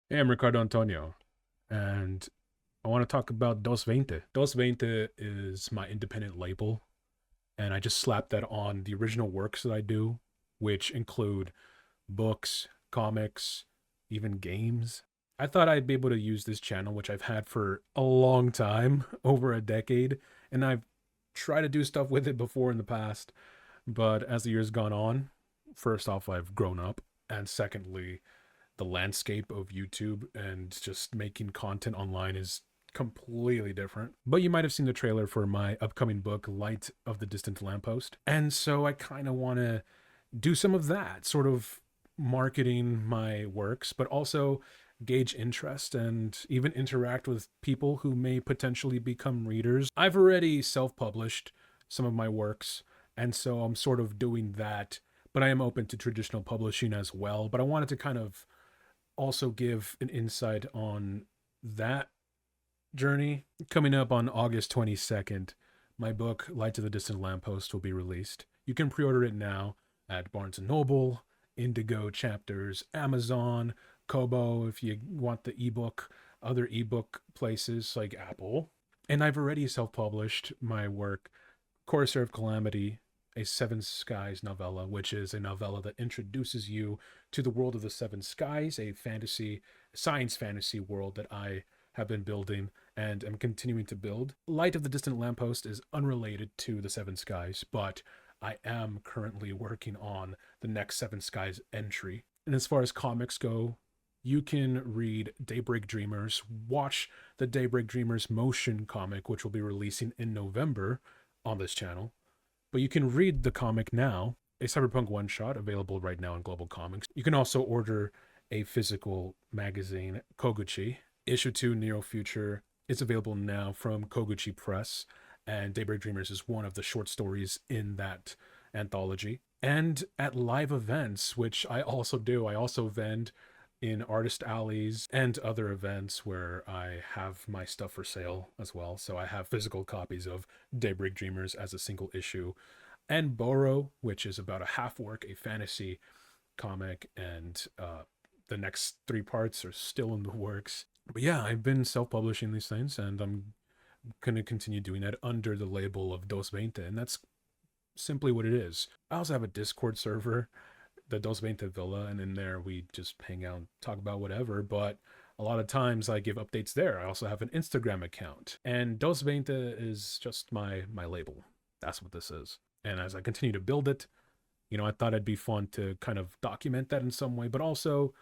Hey, I'm Ricardo Antonio, and I want to talk about Veinte. Veinte is my independent label, and I just slapped that on the original works that I do, which include books, comics, even games. I thought I'd be able to use this channel, which I've had for a long time, over a decade, and I've tried to do stuff with it before in the past, but as the years gone on, first off, I've grown up, and secondly, the landscape of YouTube and just making content online is completely different. But you might have seen the trailer for my upcoming book, Light of the Distant Lamppost. And so I kind of want to do some of that, sort of marketing my works, but also gauge interest and even interact with people who may potentially become readers. I've already self published some of my works, and so I'm sort of doing that. But I am open to traditional publishing as well. But I wanted to kind of also give an insight on that journey. Coming up on August 22nd, my book, Light of the Distant Lamppost, will be released. You can pre order it now at Barnes& and Noble, Indigo Chapters, Amazon, Kobo if you want the ebook, other ebook places like Apple. And I've already self published my work, Corsair of Calamity, a Seven Skies novella, which is a novella that introduces you to the world of the Seven Skies, a fantasy, science fantasy world that I have been building and am continuing to build. Light of the Distant Lamppost is unrelated to the Seven Skies, but I am currently working on the next Seven Skies entry. And as far as comics go, you can read Daybreak Dreamers, watch the Daybreak Dreamers motion comic, which will be releasing in November on this channel. But you can read the comic now, a Cyberpunk one shot available right now in Global Comics. You can also order a physical magazine, Koguchi. Issue 2 Neo Future is available now from Koguchi Press, and Daybreak Dreamers is one of the short stories in that anthology. And at live events, which I also do, I also vend in artist alleys and other events where I have my stuff for sale as well. So I have physical copies of Daybreak Dreamers as a single issue, and Boro, which is about a half work, a fantasy comic, and the next three parts are still in the works. But yeah, I've been self publishing these things, and I'm going to continue doing that under the label of Veinte, and that's simply what it is. I also have a Discord server, the Veinte Villa, and in there we just hang out and talk about whatever, but a lot of times I give updates there. I also have an Instagram account, and Veinte is just my label. That's what this is. And as I continue to build it, I thought it'd be fun to kind of document that in some way, but also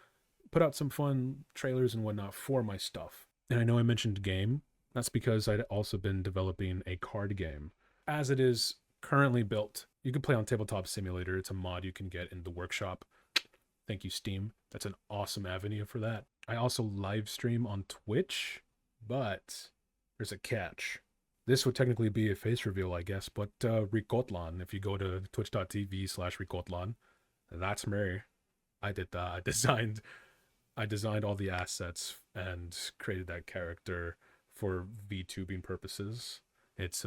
put out some fun trailers and whatnot for my stuff. And I know I mentioned game. That's because I'd also been developing a card game. As it is currently built, you can play on Tabletop Simulator. It's a mod you can get in the workshop. Thank you, Steam. That's an awesome avenue for that. I also live stream on Twitch, but there's a catch. This would technically be a face reveal, I guess, but Ricotlan, if you go to twitch.tv/Ricotlan, that's me. I did that. I designed all the assets and created that character for VTubing purposes. It's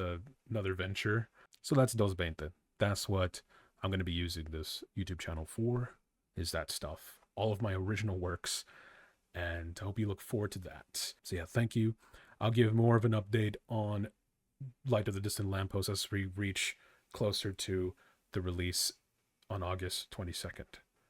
another venture. So that's Dos Veinte. That's what I'm going to be using this YouTube channel for, is that stuff. All of my original works. And I hope you look forward to that. So yeah, thank you. I'll give more of an update on Light of the Distant Lamppost as we reach closer to the release on August 22nd.